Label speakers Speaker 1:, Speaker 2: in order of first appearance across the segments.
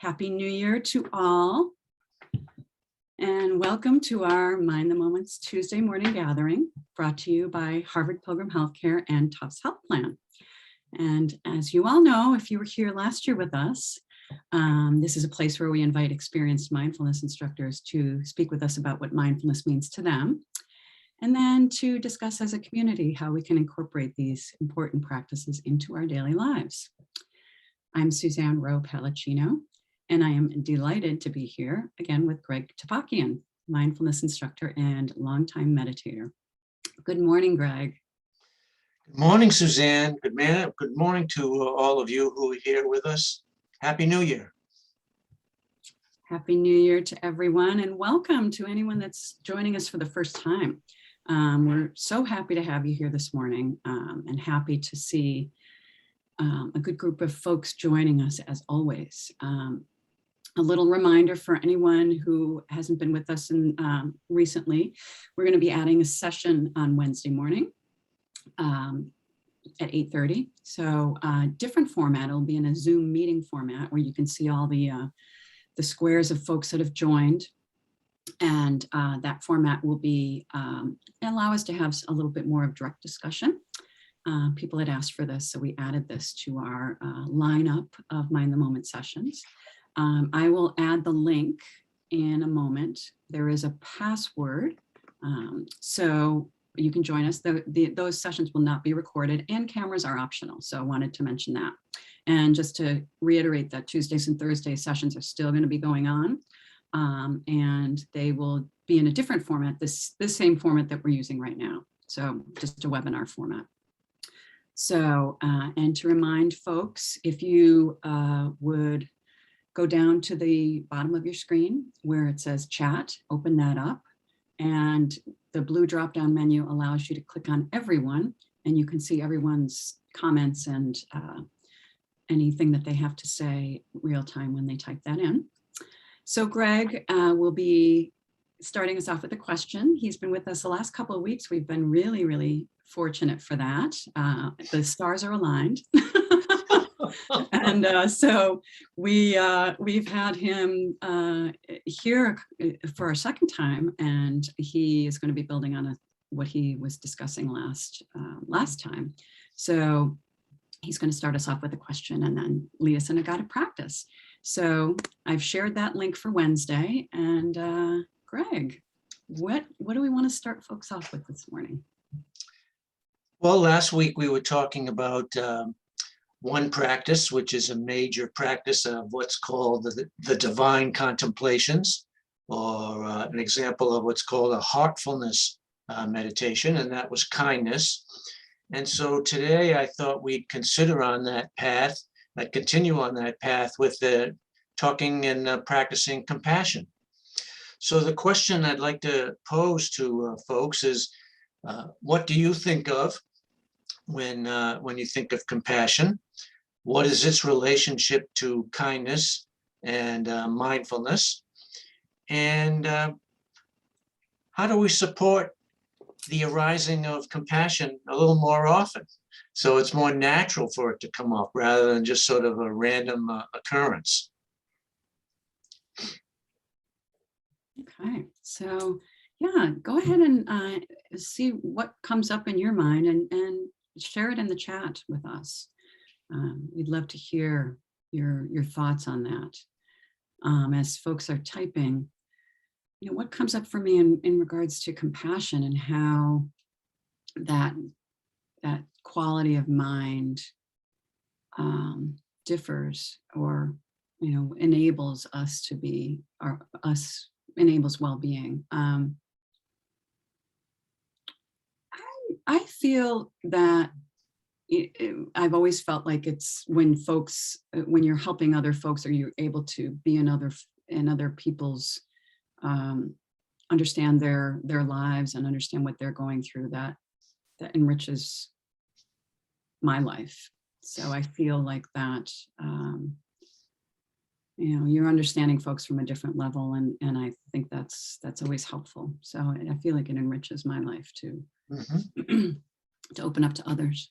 Speaker 1: Happy New Year to all, and welcome to our Mind the Moment's Tuesday morning gathering, brought to you by Harvard Pilgrim Healthcare and Tufts Health Plan. And as you all know, if you were here last year with us, this is a place where we invite experienced mindfulness instructors to speak with us about what mindfulness means to them, and then to discuss as a community how we can incorporate these important practices into our daily lives. I'm Suzanne Rowe Palacino, and I am delighted to be here again with Greg Topakian, mindfulness instructor and longtime meditator. Good morning, Greg.
Speaker 2: Good morning, Suzanne. Good morning to all of you who are here with us. Happy New Year.
Speaker 1: Happy New Year to everyone, and welcome to anyone that's joining us for the first time. We're so happy to have you here this morning, and happy to see a good group of folks joining us as always. A little reminder for anyone who hasn't been with us recently, we're going to be adding a session on Wednesday morning at 8:30. So different format. It'll be in a Zoom meeting format where you can see all the squares of folks that have joined. And that format will be allow us to have a little bit more of direct discussion. People had asked for this, so we added this to our lineup of Mind the Moment sessions. I will add the link in a moment. There is a password, so you can join us. Those sessions will not be recorded, and cameras are optional, so I wanted to mention that. And just to reiterate that Tuesdays and Thursdays sessions are still going to be going on, and they will be in a different format, this same format that we're using right now, so just a webinar format. So, and to remind folks, if you would go down to the bottom of your screen where it says chat, open that up, and the blue drop-down menu allows you to click on everyone, and you can see everyone's comments and anything that they have to say real time when they type that in. So Greg will be starting us off with a question. He's been with us the last couple of weeks. We've been really, really fortunate for that. The stars are aligned. And so we've had him here for our second time, and he is going to be building on what he was discussing last time. So he's going to start us off with a question and then lead us in a guided practice. So I've shared that link for Wednesday, and Greg, what do we want to start folks off with this morning?
Speaker 2: Well, last week we were talking about one practice, which is a major practice of what's called the divine contemplations, or an example of what's called a heartfulness meditation, and that was kindness. And so today I thought we'd consider on that path, continue on that path with talking and practicing compassion. So the question I'd like to pose to folks is, what do you think of when you think of compassion? What is its relationship to kindness and mindfulness? And how do we support the arising of compassion a little more often, so it's more natural for it to come up rather than just sort of a random occurrence?
Speaker 1: Okay, so yeah, go ahead and see what comes up in your mind and share it in the chat with us. We'd love to hear your thoughts on that. As folks are typing, what comes up for me in regards to compassion and how that quality of mind differs or enables us to be, or enables well-being. I feel that I've always felt like it's when you're helping other folks, or you're able to be in other people's, understand their lives and understand what they're going through, that enriches my life. So I feel like that, you're understanding folks from a different level, and I think that's always helpful. So I feel like it enriches my life too. Mm-hmm. To open up to others.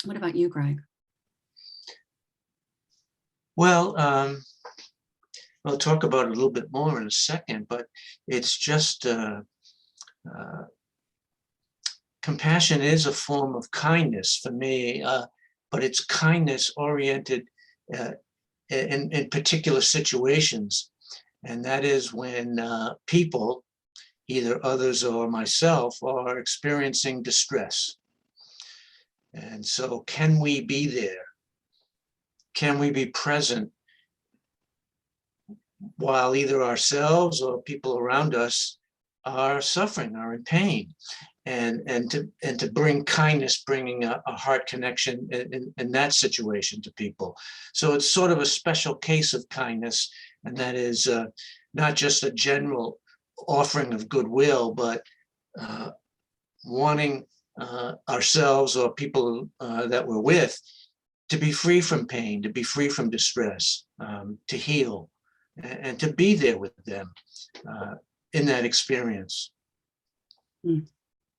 Speaker 1: What about you, Greg?
Speaker 2: Well, I'll talk about it a little bit more in a second, but it's just compassion is a form of kindness for me, but it's kindness oriented in particular situations. And that is when people, either others or myself, are experiencing distress. And so can we be there? Can we be present while either ourselves or people around us are suffering, are in pain? And to bring kindness, bringing a heart connection in that situation to people. So it's sort of a special case of kindness, and that is not just a general offering of goodwill, but wanting ourselves or people that we're with to be free from pain, to be free from distress, to heal, and to be there with them in that experience.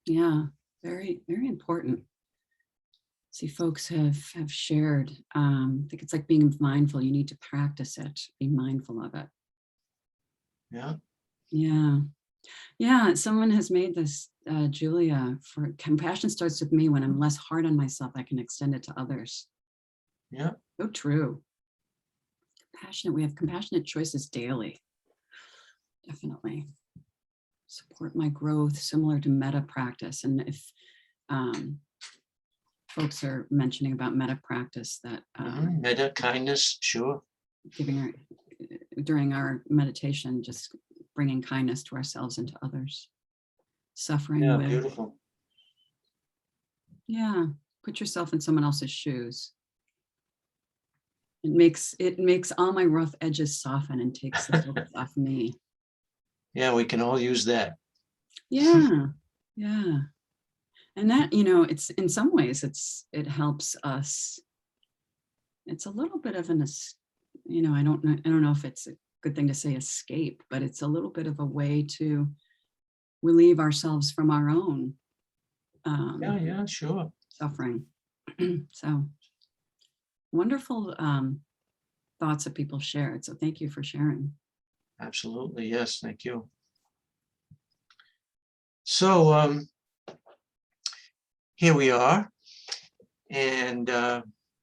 Speaker 1: Yeah, very, very important. See, folks have shared, I think it's like being mindful. You need to practice it, be mindful of it.
Speaker 2: Yeah.
Speaker 1: Yeah. Yeah, someone has made this, Julia, for compassion starts with me. When I'm less hard on myself, I can extend it to others.
Speaker 2: Yeah.
Speaker 1: So true. Compassionate, we have compassionate choices daily. Definitely. Support my growth, similar to metta practice. And if folks are mentioning about metta practice, that
Speaker 2: metta, kindness, sure.
Speaker 1: During our meditation, just bringing kindness to ourselves and to others. Suffering.
Speaker 2: Yeah, beautiful.
Speaker 1: Yeah, put yourself in someone else's shoes. It makes all my rough edges soften and takes the focus off me.
Speaker 2: Yeah, we can all use that.
Speaker 1: Yeah, yeah. And that, it's in some ways it helps us. It's a little bit of an, I don't know if it's a good thing to say escape, but it's a little bit of a way to relieve ourselves from our own
Speaker 2: yeah, sure.
Speaker 1: suffering. So wonderful thoughts that people shared. So thank you for sharing.
Speaker 2: Absolutely, yes, thank you. So here we are, and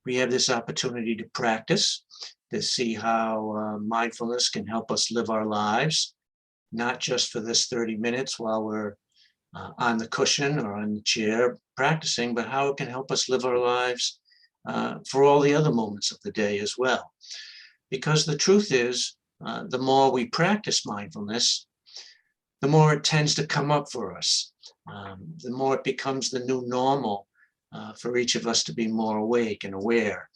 Speaker 2: we have this opportunity to practice, to see how mindfulness can help us live our lives, not just for this 30 minutes while we're on the cushion or on the chair practicing, but how it can help us live our lives for all the other moments of the day as well. Because the truth is, the more we practice mindfulness, the more it tends to come up for us. The more it becomes the new normal for each of us to be more awake and aware.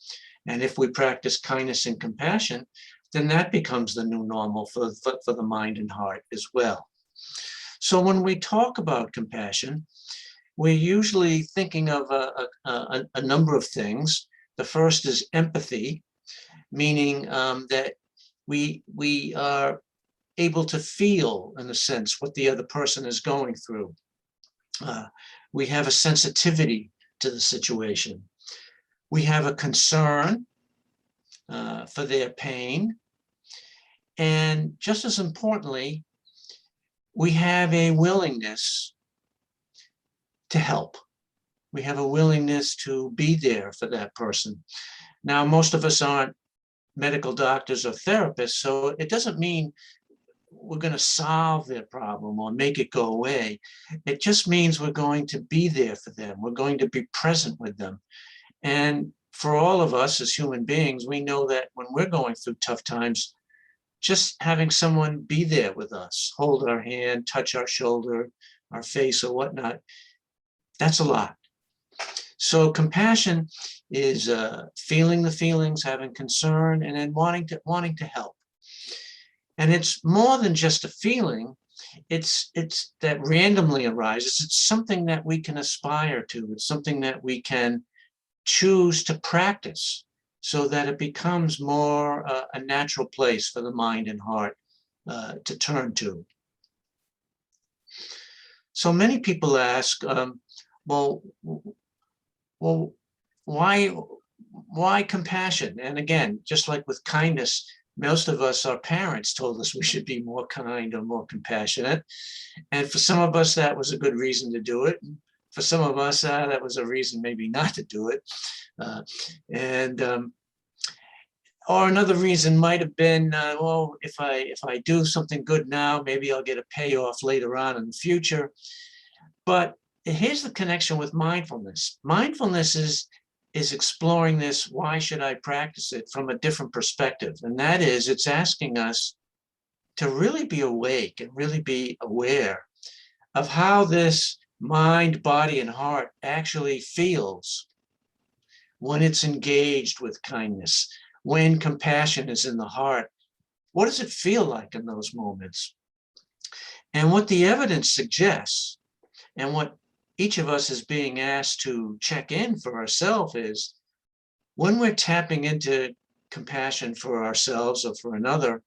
Speaker 2: And if we practice kindness and compassion, then that becomes the new normal for the mind and heart as well. So when we talk about compassion, we're usually thinking of a number of things. The first is empathy, meaning that we are able to feel, in a sense, what the other person is going through. We have a sensitivity to the situation. We have a concern for their pain. And just as importantly, we have a willingness to help. We have a willingness to be there for that person. Now, most of us aren't medical doctors or therapists, so it doesn't mean we're going to solve their problem or make it go away. It just means we're going to be there for them. We're going to be present with them. And for all of us as human beings, we know that when we're going through tough times, just having someone be there with us, hold our hand, touch our shoulder, our face or whatnot, that's a lot. So compassion is feeling the feelings, having concern, and then wanting to help. And it's more than just a feeling. It's that randomly arises. It's something that we can aspire to. It's something that we can choose to practice so that it becomes more a natural place for the mind and heart to turn to. So many people ask, well, why compassion? And again, just like with kindness, Most of us, our parents told us we should be more kind or more compassionate. And for some of us, that was a good reason to do it. For some of us, that was a reason maybe not to do it. Uh, and or another reason might have been, well, if I do something good now, maybe I'll get a payoff later on in the future. But here's the connection with mindfulness. Mindfulness is exploring this, why should I practice it, from a different perspective. And that is, it's asking us to really be awake and really be aware of how this mind, body, and heart actually feels when it's engaged with kindness, when compassion is in the heart. What does it feel like in those moments? And what the evidence suggests, and what each of us is being asked to check in for ourselves, is when we're tapping into compassion for ourselves or for another,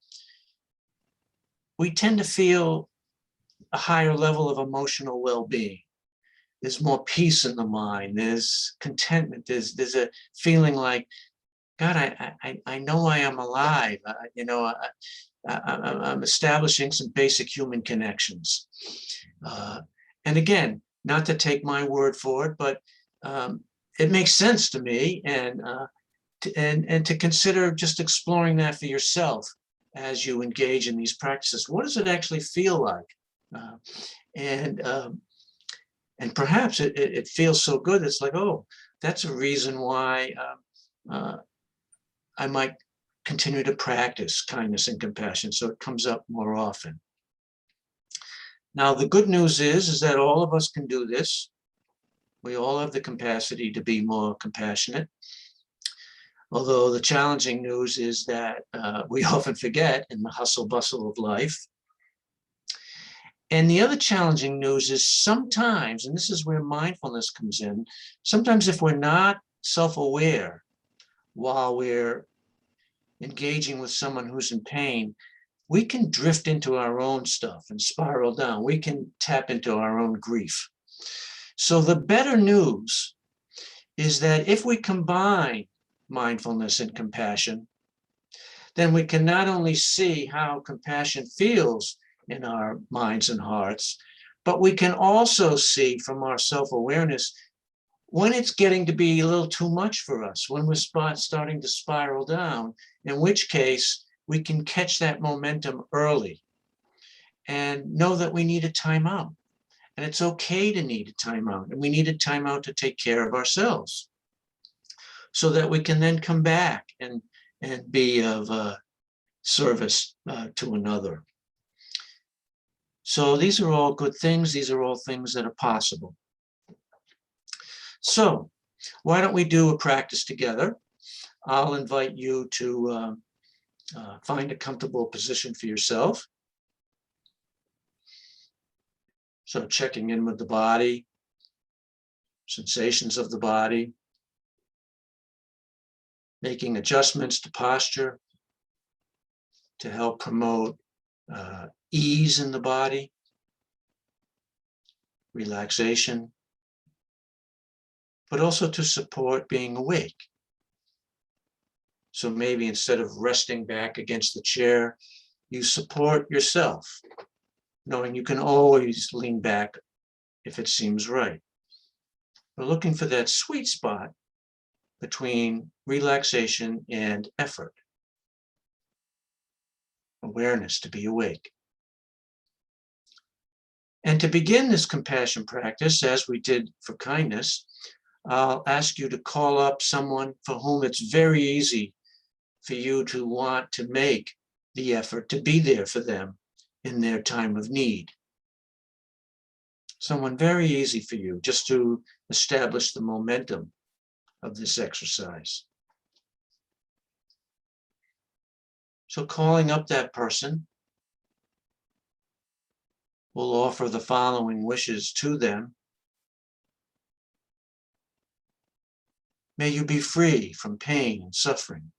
Speaker 2: we tend to feel a higher level of emotional well-being. There's more peace in the mind. There's contentment. There's a feeling like, God, I know I am alive. I'm establishing some basic human connections. And again, not to take my word for it, but it makes sense to me, and to consider just exploring that for yourself as you engage in these practices. What does it actually feel like? And perhaps it feels so good. It's like, oh, that's a reason why I might continue to practice kindness and compassion, so it comes up more often. Now, the good news is that all of us can do this. We all have the capacity to be more compassionate. Although the challenging news is that we often forget in the hustle bustle of life. And the other challenging news is sometimes, and this is where mindfulness comes in, sometimes if we're not self-aware while we're engaging with someone who's in pain, we can drift into our own stuff and spiral down. We can tap into our own grief. So the better news is that if we combine mindfulness and compassion, then we can not only see how compassion feels in our minds and hearts, but we can also see from our self-awareness when it's getting to be a little too much for us, when we're starting to spiral down, in which case we can catch that momentum early and know that we need a timeout. And it's okay to need a timeout, and we need a timeout to take care of ourselves so that we can then come back and be of service to another. So these are all good things. These are all things that are possible. So why don't we do a practice together? I'll invite you to find a comfortable position for yourself. So checking in with the body, sensations of the body, making adjustments to posture to help promote ease in the body, relaxation, but also to support being awake. So maybe instead of resting back against the chair, you support yourself, knowing you can always lean back if it seems right. We're looking for that sweet spot between relaxation and effort. Awareness, to be awake. And to begin this compassion practice, as we did for kindness, I'll ask you to call up someone for whom it's very easy for you to want to make the effort to be there for them in their time of need. Someone very easy for you, just to establish the momentum of this exercise. So calling up that person, we'll offer the following wishes to them. May you be free from pain and suffering.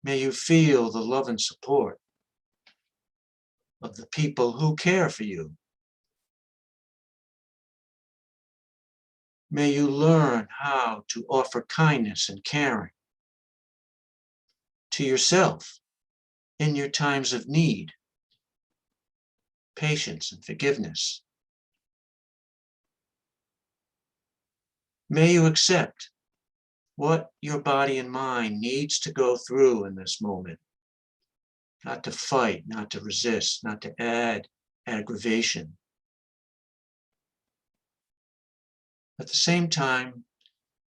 Speaker 2: May you feel the love and support of the people who care for you. May you learn how to offer kindness and caring to yourself in your times of need, patience and forgiveness. May you accept what your body and mind needs to go through in this moment. Not to fight, not to resist, not to add aggravation. At the same time,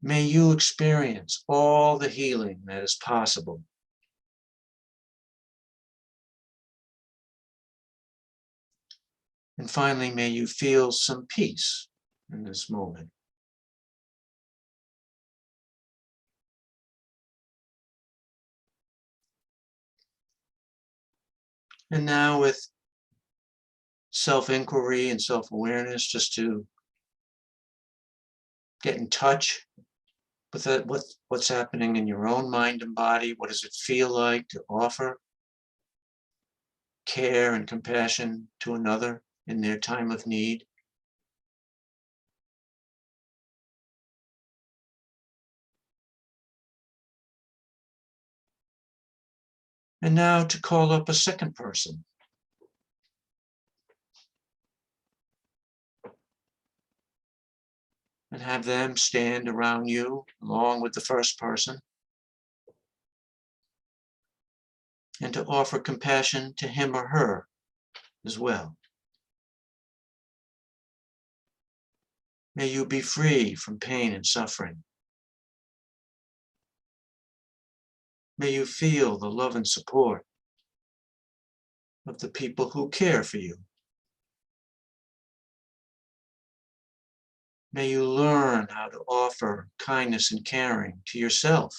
Speaker 2: may you experience all the healing that is possible. And finally, may you feel some peace in this moment. And now with self-inquiry and self-awareness, just to get in touch with that, what's happening in your own mind and body. What does it feel like to offer care and compassion to another in their time of need? And now to call up a second person. And have them stand around you along with the first person. And to offer compassion to him or her as well. May you be free from pain and suffering. May you feel the love and support of the people who care for you. May you learn how to offer kindness and caring to yourself,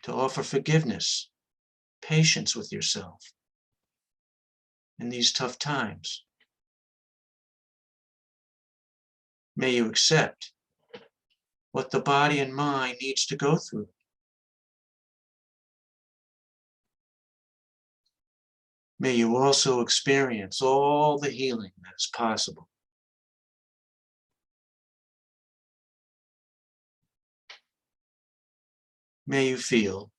Speaker 2: to offer forgiveness, patience with yourself in these tough times. May you accept what the body and mind needs to go through. May you also experience all the healing that is possible. May you feel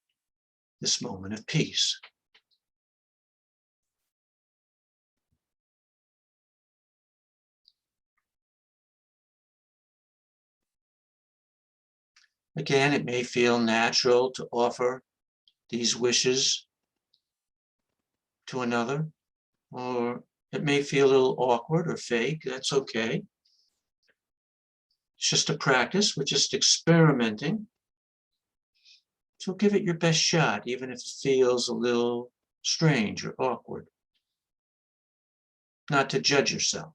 Speaker 2: this moment of peace. Again, it may feel natural to offer these wishes to another, or it may feel a little awkward or fake. That's okay. It's just a practice. We're just experimenting. So give it your best shot, even if it feels a little strange or awkward. Not to judge yourself.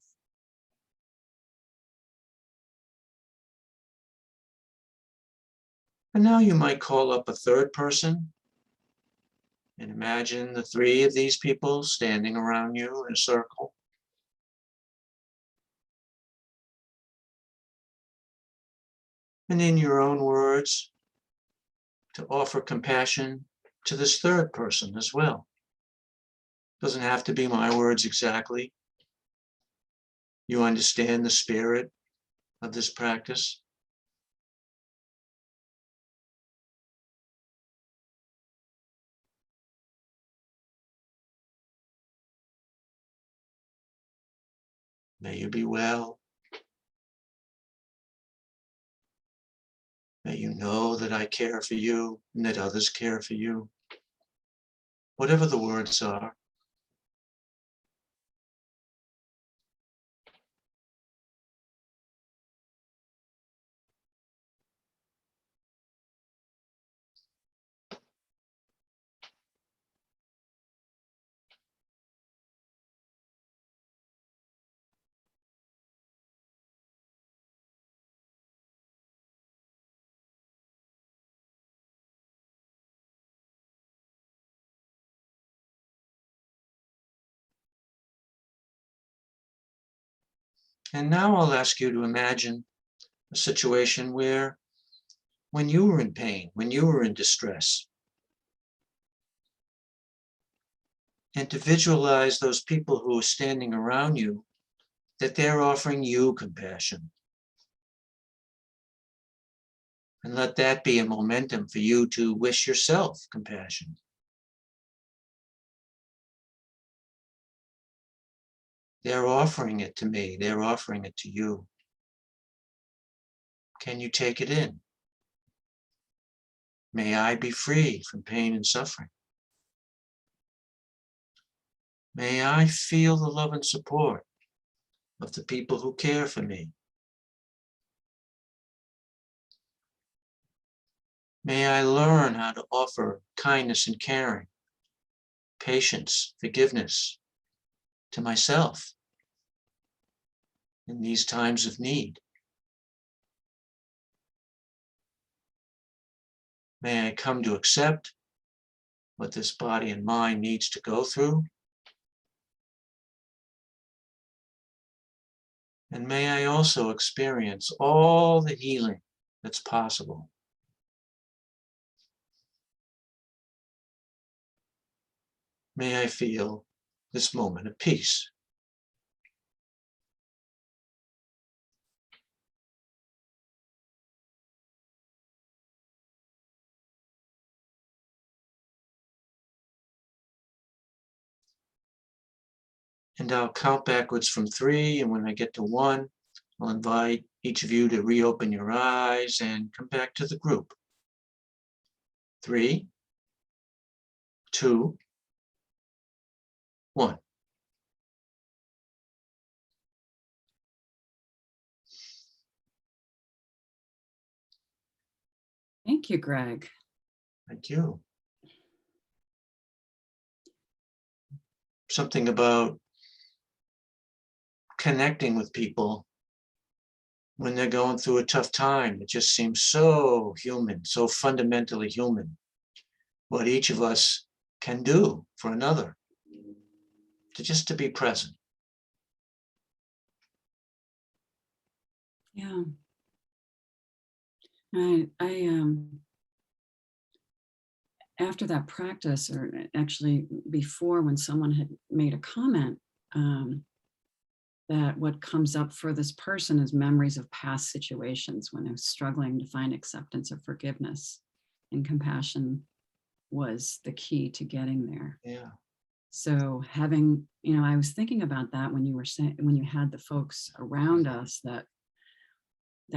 Speaker 2: And now you might call up a third person and imagine the three of these people standing around you in a circle. And in your own words, to offer compassion to this third person as well. Doesn't have to be my words exactly. You understand the spirit of this practice. May you be well. May you know that I care for you and that others care for you. Whatever the words are. And now I'll ask you to imagine a situation where, when you were in pain, when you were in distress, and to visualize those people who are standing around you, that they're offering you compassion. And let that be a momentum for you to wish yourself compassion. They're offering it to me. They're offering it to you. Can you take it in? May I be free from pain and suffering. May I feel the love and support of the people who care for me. May I learn how to offer kindness and caring, patience, forgiveness to myself in these times of need. May I come to accept what this body and mind needs to go through. And may I also experience all the healing that's possible. May I feel this moment of peace. And I'll count backwards from 3, and when I get to 1, I'll invite each of you to reopen your eyes and come back to the group. 3, 2, 1.
Speaker 1: Thank you, Greg.
Speaker 2: Thank you. Something about connecting with people when they're going through a tough time. It just seems so human, so fundamentally human. What each of us can do for another, to be present.
Speaker 1: Yeah. After that practice, or actually before, when someone had made a comment, that what comes up for this person is memories of past situations when I was struggling to find acceptance or forgiveness, and compassion was the key to getting there.
Speaker 2: Yeah.
Speaker 1: So having, I was thinking about that when you were saying, when you had the folks around us that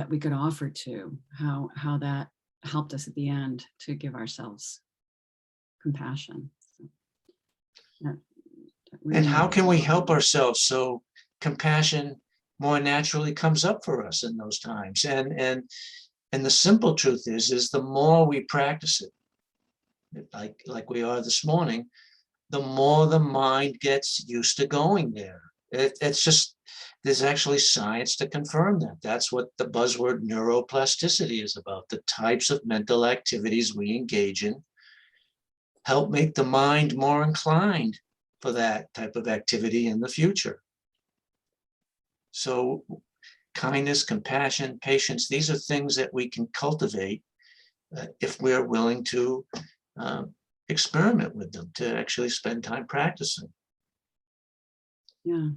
Speaker 1: we could offer to, how that helped us at the end to give ourselves compassion. So that really,
Speaker 2: And how can we help ourselves so compassion more naturally comes up for us in those times? And the simple truth is the more we practice it, like we are this morning, the more the mind gets used to going there. It's just, there's actually science to confirm that. That's what the buzzword neuroplasticity is about. The types of mental activities we engage in help make the mind more inclined for that type of activity in the future. So kindness, compassion, patience, these are things that we can cultivate if we're willing to experiment with them, to actually spend time practicing.
Speaker 1: yeah.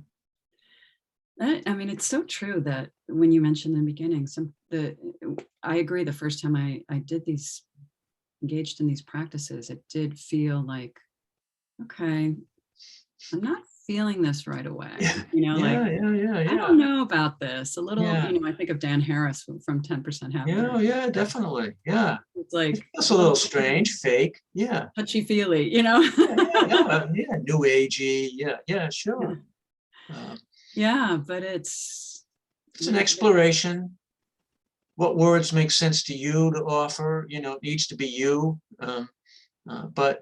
Speaker 1: It's so true that when you mentioned in the beginning, I agree, the first time I engaged in these practices, it did feel like, okay, I'm not feeling this right away. I don't know about this. A little, I think of Dan Harris from 10% Happier.
Speaker 2: Yeah, definitely. Yeah.
Speaker 1: It's like,
Speaker 2: it's a little strange, fake. Yeah.
Speaker 1: Touchy-feely,
Speaker 2: yeah, new agey. Yeah, sure.
Speaker 1: Yeah, but it's
Speaker 2: an exploration. What words make sense to you to offer? It needs to be you. But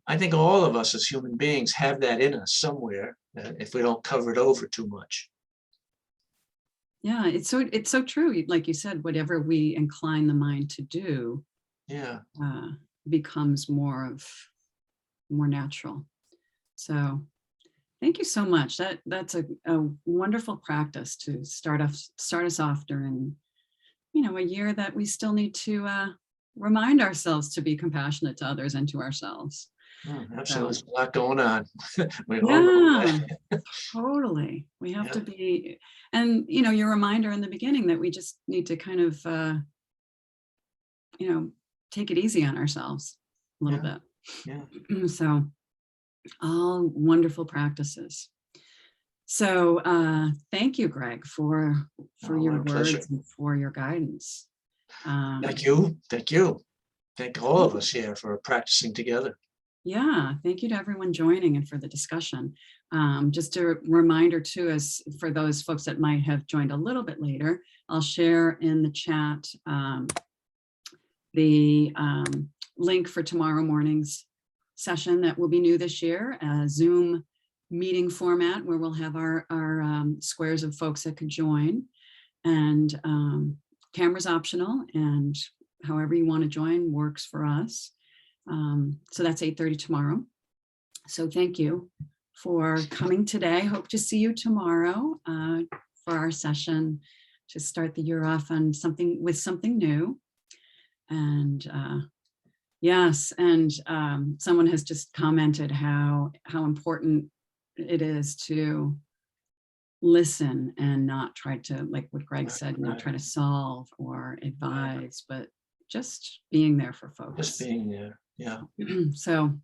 Speaker 2: I think all of us as human beings have that in us somewhere, if we don't cover it over too much.
Speaker 1: Yeah, it's so true. Like you said, whatever we incline the mind to do, becomes more natural. So thank you so much. That's a wonderful practice to start us off during, a year that we still need to remind ourselves to be compassionate to others and to ourselves.
Speaker 2: Absolutely. There's a lot going on.
Speaker 1: Totally. We have to be, and your reminder in the beginning that we just need to kind of take it easy on ourselves a little
Speaker 2: Yeah.
Speaker 1: bit.
Speaker 2: Yeah.
Speaker 1: So all wonderful practices. So thank you, Greg, for
Speaker 2: Oh,
Speaker 1: your
Speaker 2: my
Speaker 1: words
Speaker 2: pleasure.
Speaker 1: and for your guidance.
Speaker 2: Thank you. Thank you. Thank all of us here for practicing together.
Speaker 1: Yeah, thank you to everyone joining and for the discussion. Just a reminder too, as for those folks that might have joined a little bit later, I'll share in the chat the link for tomorrow morning's session that will be new this year, a Zoom meeting format where we'll have our squares of folks that could join, and camera's optional, and however you want to join works for us. So that's 8:30 tomorrow. So thank you for coming today. Hope to see you tomorrow for our session to start the year off on something new. And yes, and someone has just commented how important it is to listen and not try to, like what Greg said, not try to solve or advise, but just being there for folks.
Speaker 2: Just being there. Yeah.
Speaker 1: So,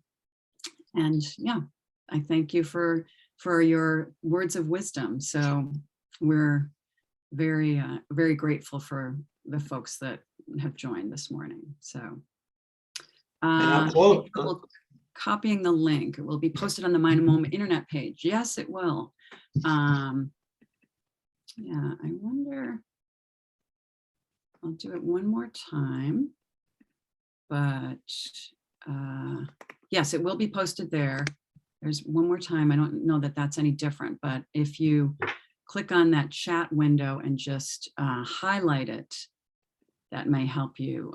Speaker 1: and yeah, I thank you for your words of wisdom. So we're very, very grateful for the folks that have joined this morning. So copying the link, it will be posted on the MindtheMoment internet page. Yes, it will. Yeah, I wonder, I'll do it one more time, but yes, it will be posted there. There's one more time. I don't know that that's any different, but if you click on that chat window and just highlight it, that may help you.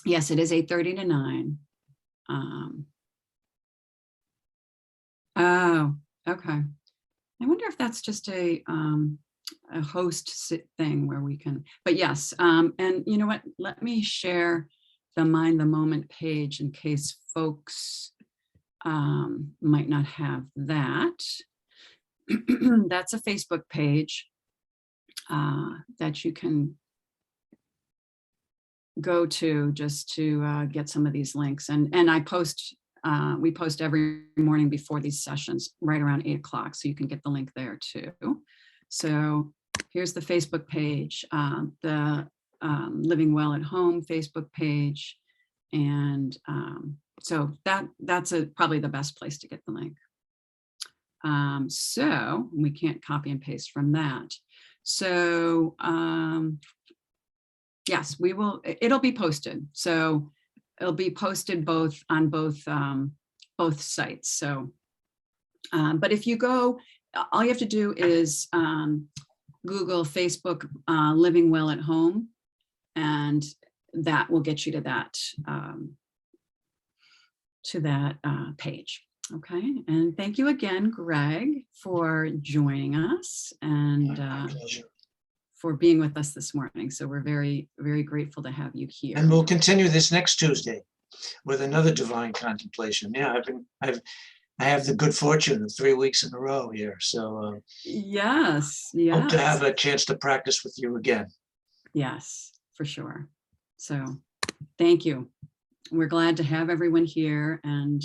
Speaker 1: Yes, it is 8:30 to 9. Oh, okay. I wonder if that's just a host thing where we can, but yes. And you know what, let me share the MindtheMoment page in case folks might not have that. That's a Facebook page that you can go to just to get some of these links. And I post, we post every morning before these sessions, right around 8 o'clock. So you can get the link there too. So here's the Facebook page, the Living Well at Home Facebook page. And so that's probably the best place to get the link. So we can't copy and paste from that. So yes, we will, it'll be posted. So it'll be posted on both sites. So, but if you go, all you have to do is Google Facebook Living Well at Home, and that will get you to that page. Okay, and thank you again, Greg, for joining us and for being with us this morning. So we're very, very grateful to have you here.
Speaker 2: And we'll continue this next Tuesday with another divine contemplation. Yeah, I have the good fortune of 3 weeks in a row here. So
Speaker 1: yes.
Speaker 2: Hope to have a chance to practice with you again.
Speaker 1: Yes, for sure. So thank you. We're glad to have everyone here and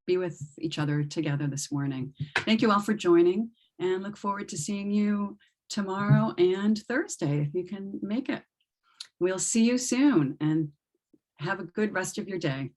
Speaker 1: be with each other together this morning. Thank you all for joining, and look forward to seeing you tomorrow and Thursday if you can make it. We'll see you soon, and have a good rest of your day.